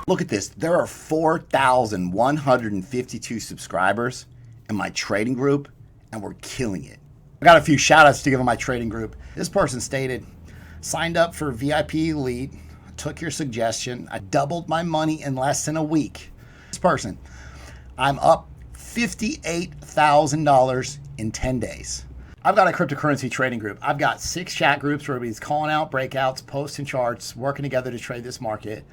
Look at this. There are 4,152 subscribers in my trading group, and we're killing it. I got a few shout outs to give on my trading group. This person stated, signed up for VIP Elite, took your suggestion. I doubled my money in less than a week. This person, I'm up $58,000 in 10 days. I've got a cryptocurrency trading group. I've got 6 chat groups where everybody's calling out breakouts, posting charts, working together to trade this market.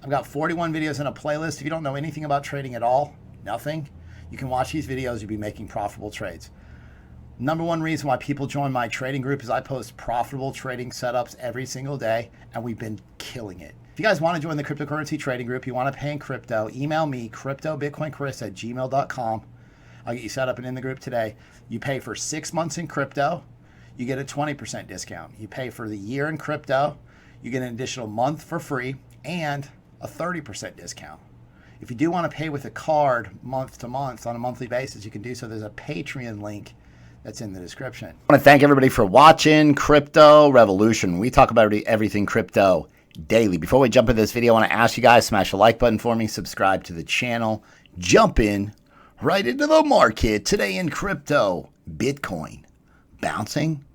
I've got 41 videos in a playlist. If you don't know anything about trading at all, nothing, you can watch these videos. You'll be making profitable trades. Number one reason why people join my trading group is I post profitable trading setups every single day, and we've been killing it. If you guys want to join the cryptocurrency trading group, you want to pay in crypto, email me, cryptobitcoinchris@gmail.com. I'll get you set up and in the group today. You pay for 6 months in crypto, you get a 20% discount. You pay for the year in crypto, you get an additional month for free and a 30% discount. If you do want to pay with a card month to month on a monthly basis, you can do so. There's a Patreon link that's in the description. I want to thank everybody for watching Crypto Revolution. We talk about everything crypto daily. Before we jump into this video, I want to ask you guys, smash the like button for me, subscribe to the channel, jump in right into the market. Today in crypto, Bitcoin bouncing.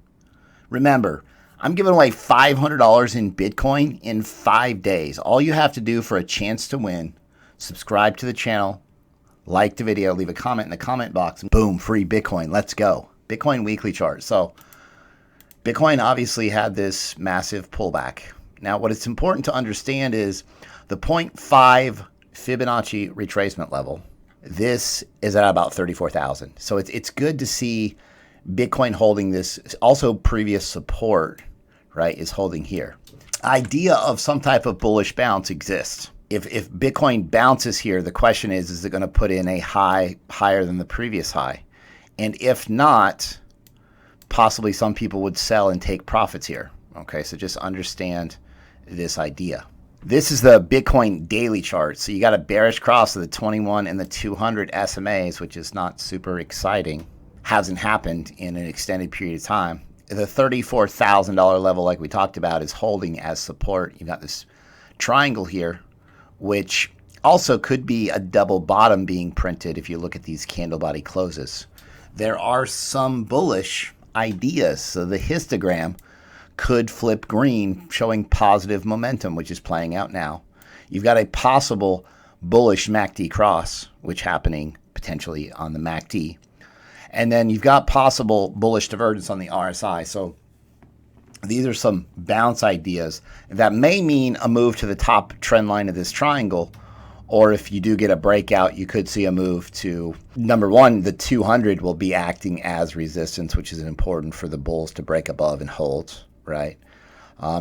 Remember, I'm giving away $500 in Bitcoin in 5 days. All you have to do for a chance to win, subscribe to the channel, like the video, leave a comment in the comment box, and boom, free Bitcoin. Let's go. Bitcoin weekly chart. So Bitcoin obviously had this massive pullback. Now, what it's important to understand is the 0.5 Fibonacci retracement level. This is at about 34,000. So it's good to see Bitcoin holding this. Also, previous support, right, is holding here. Idea of some type of bullish bounce exists. If Bitcoin bounces here, the question is it going to put in a high higher than the previous high? And if not, possibly some people would sell and take profits here. Okay, so just understand this idea. This is the Bitcoin daily chart. So you got a bearish cross of the 21 and the 200 SMAs, which is not super exciting. Hasn't happened in an extended period of time. The $34,000 level, like we talked about, is holding as support. You've got this triangle here, which also could be a double bottom being printed if you look at these candle body closes. There are some bullish ideas. So the histogram could flip green, showing positive momentum, which is playing out now. You've got a possible bullish MACD cross, which happening potentially on the MACD. And then you've got possible bullish divergence on the RSI. So these are some bounce ideas that may mean a move to the top trend line of this triangle. Or if you do get a breakout, you could see a move to, number one, the 200 will be acting as resistance, which is important for the bulls to break above and hold, right?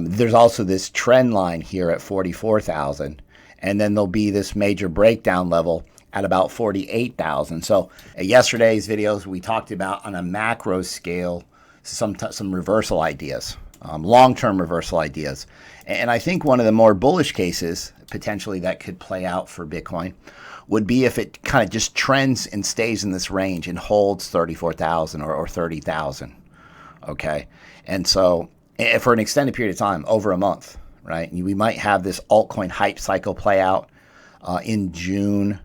There's also this trend line here at 44,000. And then there'll be this major breakdown level at about 48,000. So yesterday's videos, we talked about on a macro scale, some reversal ideas, long-term reversal ideas. And I think one of the more bullish cases potentially that could play out for Bitcoin would be if it kind of just trends and stays in this range and holds 34,000 or 30,000. Okay. And so for an extended period of time, over a month, right? We might have this altcoin hype cycle play out in June,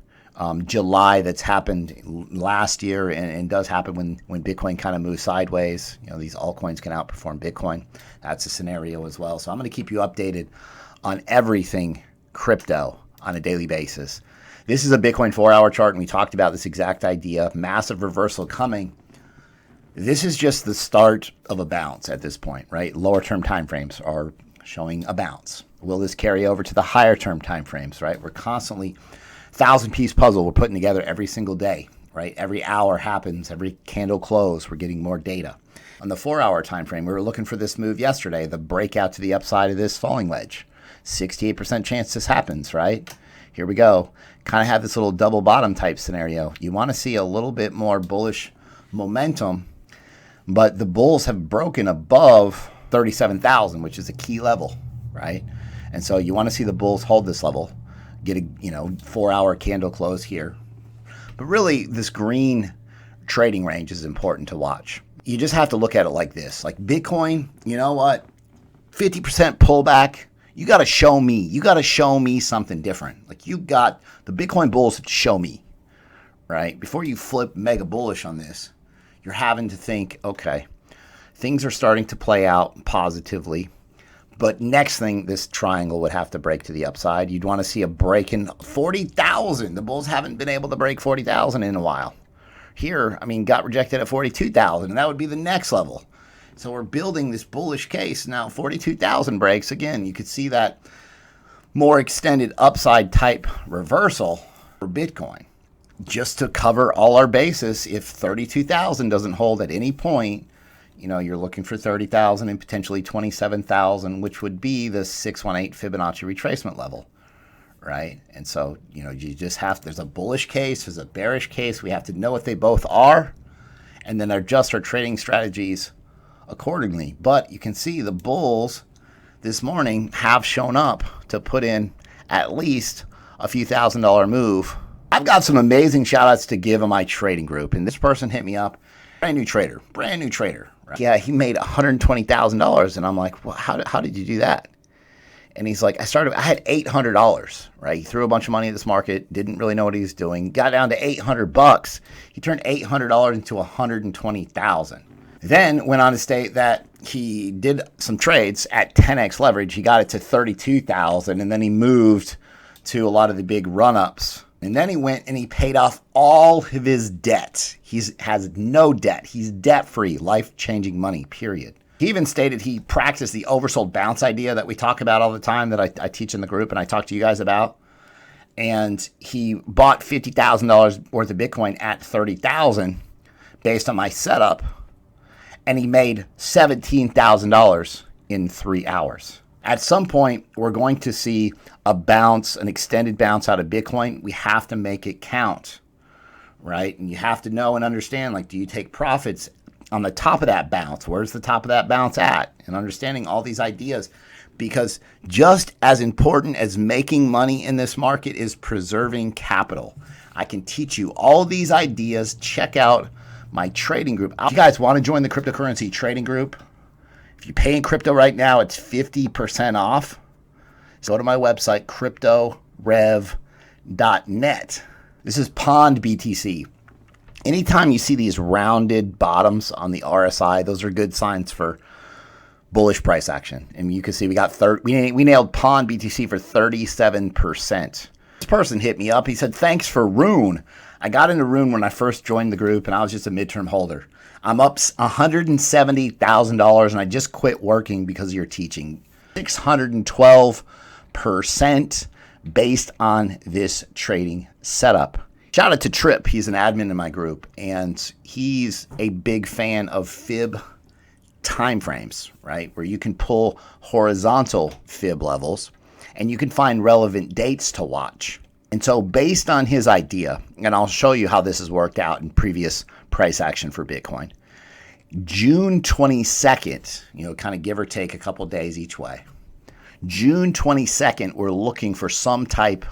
July. That's happened last year and does happen when Bitcoin kind of moves sideways. You know, these altcoins can outperform Bitcoin. That's a scenario as well. So I'm going to keep you updated on everything crypto on a daily basis. This is a Bitcoin 4-hour chart, and we talked about this exact idea. Massive reversal coming. This is just the start of a bounce at this point, right? Lower term timeframes are showing a bounce. Will this carry over to the higher term timeframes, right? We're constantly 1,000-piece puzzle we're putting together every single day, right? Every hour happens, every candle close, we're getting more data. On the 4-hour time frame, we were looking for this move yesterday, the breakout to the upside of this falling wedge. 68% chance this happens, right? Here we go. Kind of have this little double bottom type scenario. You want to see a little bit more bullish momentum, but the bulls have broken above 37,000, which is a key level, right? And so you want to see the bulls hold this level, get a 4-hour candle close here. But really, this green trading range is important to watch. You just have to look at it like this. Like Bitcoin, you know what? 50% pullback. You got to show me. You got to show me something different. Like, you got the Bitcoin bulls to show me, right? Before you flip mega bullish on this, you're having to think, okay, things are starting to play out positively. But next thing, this triangle would have to break to the upside. You'd want to see a break in 40,000. The bulls haven't been able to break 40,000 in a while. Here, I mean, got rejected at 42,000, and that would be the next level. So we're building this bullish case. Now 42,000 breaks. Again, you could see that more extended upside type reversal for Bitcoin. Just to cover all our bases, if 32,000 doesn't hold at any point, you know, you're looking for 30,000 and potentially 27,000, which would be the 618 Fibonacci retracement level, right? And so, you know, you just have, there's a bullish case, there's a bearish case. We have to know what they both are and then adjust our trading strategies accordingly. But you can see the bulls this morning have shown up to put in at least a few $1,000 move. I've got some amazing shout outs to give in my trading group, and this person hit me up, brand new trader, right? Yeah, he made $120,000, and I'm like, well, how did you do that? And he's like, I had $800, right? He threw a bunch of money at this market, didn't really know what he was doing, got down to $800. He turned $800 into $120,000. Then went on to state that he did some trades at 10x leverage. He got it to 32,000, and then he moved to a lot of the big run-ups. And then he went and he paid off all of his debt. He has no debt. He's debt-free, life-changing money, period. He even stated he practiced the oversold bounce idea that we talk about all the time, that I teach in the group and I talk to you guys about. And he bought $50,000 worth of Bitcoin at 30,000 based on my setup. And he made $17,000 in 3 hours. At some point, we're going to see a bounce, an extended bounce out of Bitcoin. We have to make it count, right? And you have to know and understand, like, do you take profits on the top of that bounce? Where's the top of that bounce at? And understanding all these ideas, because just as important as making money in this market is preserving capital. I can teach you all these ideas. Check out my trading group. If you guys want to join the cryptocurrency trading group, if you pay in crypto right now, it's 50% off. So go to my website, cryptorev.net. This is Pond BTC. Anytime you see these rounded bottoms on the RSI, those are good signs for bullish price action. And you can see we got we nailed Pond BTC for 37%. This person hit me up. He said, thanks for Rune. I got into Rune when I first joined the group, and I was just a midterm holder. I'm up $170,000, and I just quit working because of your teaching. 612% based on this trading setup. Shout out to Trip. He's an admin in my group, and he's a big fan of fib timeframes, right? Where you can pull horizontal fib levels, and you can find relevant dates to watch. And so based on his idea, and I'll show you how this has worked out in previous price action for Bitcoin, June 22nd, you know, kind of give or take a couple days each way. June 22nd, we're looking for some type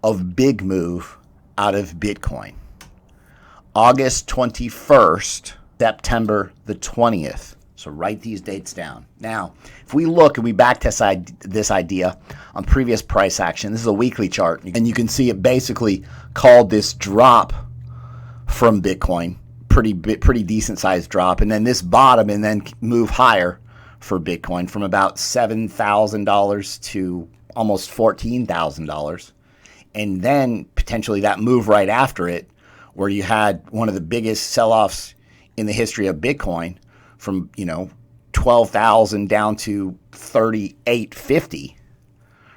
of big move out of Bitcoin. August 21st, September the 20th. So write these dates down. Now, if we look and we backtest this idea on previous price action, this is a weekly chart, and you can see it basically called this drop from Bitcoin, pretty decent sized drop, and then this bottom and then move higher for Bitcoin from about $7,000 to almost $14,000. And then potentially that move right after it, where you had one of the biggest sell-offs in the history of Bitcoin, from, you know, 12,000 down to 3850,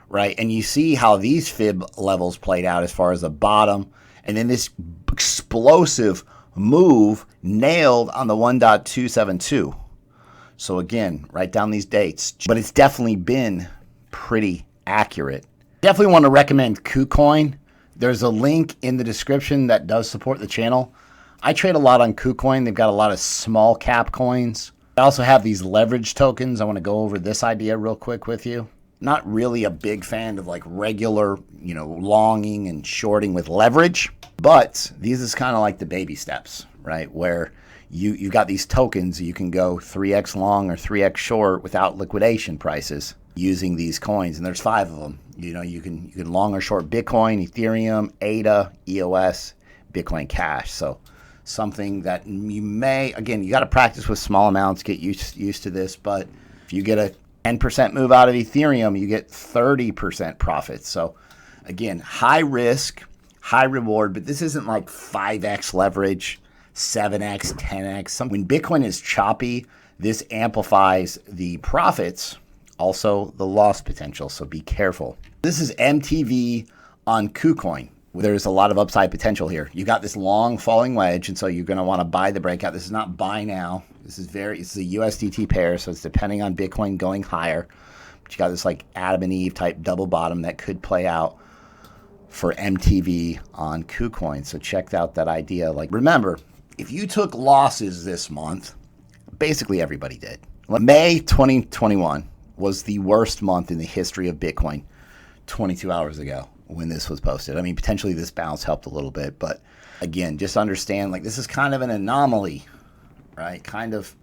right? And you see how these fib levels played out as far as the bottom, and then this explosive move nailed on the 1.272. So again, write down these dates, but it's definitely been pretty accurate. Definitely want to recommend KuCoin. There's a link in the description that does support the channel. I trade a lot on KuCoin. They've got a lot of small cap coins. I also have these leverage tokens. I want to go over this idea real quick with you. Not really a big fan of like regular, you know, longing and shorting with leverage, but these is kind of like the baby steps, right? Where you've got these tokens, you can go 3x long or 3x short without liquidation prices. using these coins, and there's 5 of them. You know, you can long or short Bitcoin, Ethereum, ADA, EOS, Bitcoin Cash. So something that you may, again, you got to practice with small amounts, get used to this, but if you get a 10% move out of Ethereum, you get 30% profits. So again, high risk, high reward, but this isn't like 5x leverage, 7x, 10x. When Bitcoin is choppy, this amplifies the profits, also the loss potential, so be careful. This is MTV on KuCoin. There's a lot of upside potential here. You got this long falling wedge, and so you're going to want to buy the breakout. This is not buy now. This is a USDT pair, so it's depending on Bitcoin going higher. But you got this like Adam and Eve type double bottom that could play out for MTV on KuCoin. So check out that idea. Like, remember, if you took losses this month, basically everybody did. May 2021 was the worst month in the history of Bitcoin 22 hours ago when this was posted. I mean, potentially this bounce helped a little bit, but again, just understand, like, this is kind of an anomaly, right? Kind of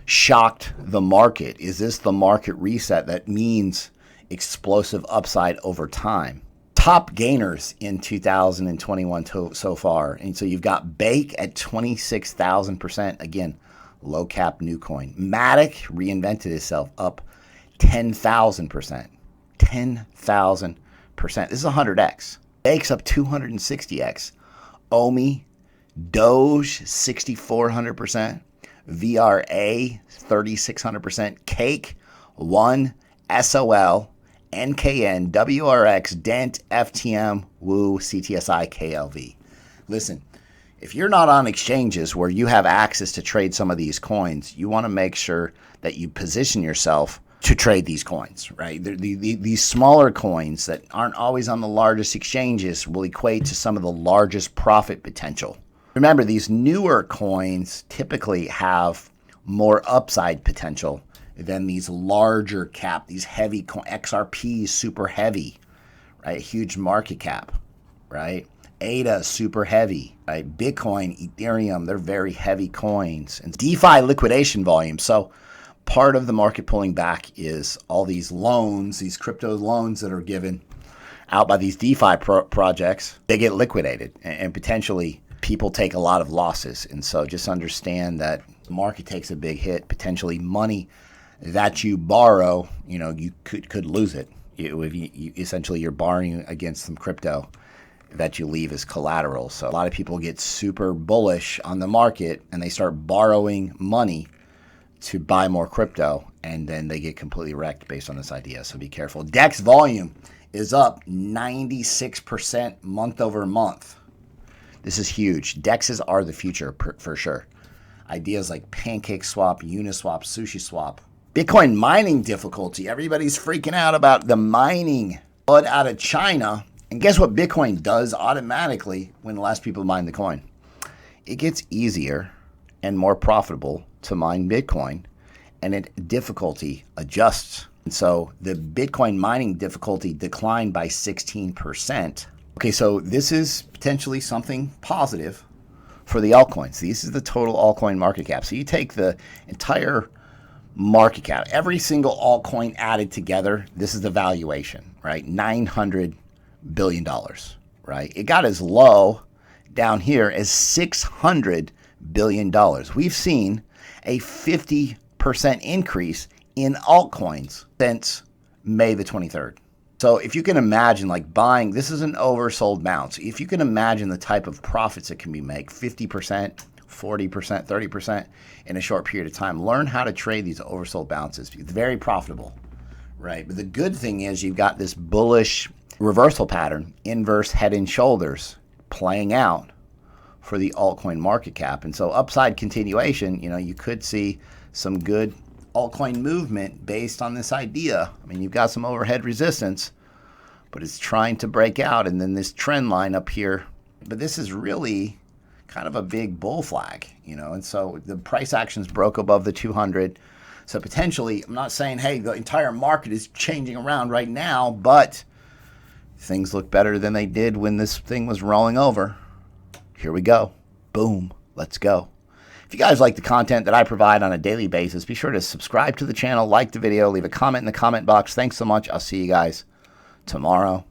shocked the market. Is this the market reset that means explosive upside over time? Top gainers in 2021 so far. And so you've got Bakkt at 26,000%. Again, low cap new coin. Matic reinvented itself, up 10,000%. 10,000%. This is 100x. Bakkt's up 260x. Omi, Doge, 6,400%. VRA, 3,600%. Cake, 1, SOL, NKN, WRX, Dent, FTM, Woo, CTSI, KLV. Listen, if you're not on exchanges where you have access to trade some of these coins, you want to make sure that you position yourself to trade these coins, right? These smaller coins that aren't always on the largest exchanges will equate to some of the largest profit potential. Remember, these newer coins typically have more upside potential than these larger cap, these heavy XRP, super heavy, right? Huge market cap, right? ADA, super heavy, right? Bitcoin, Ethereum, they're very heavy coins. And DeFi liquidation volume. So part of the market pulling back is all these loans, these crypto loans that are given out by these DeFi projects. They get liquidated, and potentially people take a lot of losses. And so just understand that the market takes a big hit. Potentially money that you borrow, you could lose it. Essentially, you're borrowing against some crypto that you leave as collateral. So a lot of people get super bullish on the market and they start borrowing money to buy more crypto, and then they get completely wrecked based on this idea. So be careful. DEX volume is up 96% month over month. This is huge. DEXs are the future for sure. Ideas like PancakeSwap, Uniswap, SushiSwap. Bitcoin mining difficulty. Everybody's freaking out about the mining blood out of China. And guess what Bitcoin does automatically when less people mine the coin? It gets easier and more profitable to mine Bitcoin, and it difficulty adjusts. And so the Bitcoin mining difficulty declined by 16%. Okay, so this is potentially something positive for the altcoins. This is the total altcoin market cap. So you take the entire market cap, every single altcoin added together, this is the valuation, right? $900 billion, right? It got as low down here as $600 billion. We've seen a 50% increase in altcoins since May the 23rd. So if you can imagine, like, buying, this is an oversold bounce. If you can imagine the type of profits that can be made, 50%, 40%, 30% in a short period of time, learn how to trade these oversold bounces. It's very profitable, right? But the good thing is you've got this bullish reversal pattern, inverse head and shoulders playing out for the altcoin market cap. And so upside continuation, you could see some good altcoin movement based on this idea. I mean, you've got some overhead resistance, but it's trying to break out, and then this trend line up here. But this is really kind of a big bull flag, and so the price actions broke above the 200. So potentially, I'm not saying, hey, the entire market is changing around right now, but things look better than they did when this thing was rolling over. Here we go. Boom. Let's go. If you guys like the content that I provide on a daily basis, be sure to subscribe to the channel, like the video, leave a comment in the comment box. Thanks so much. I'll see you guys tomorrow.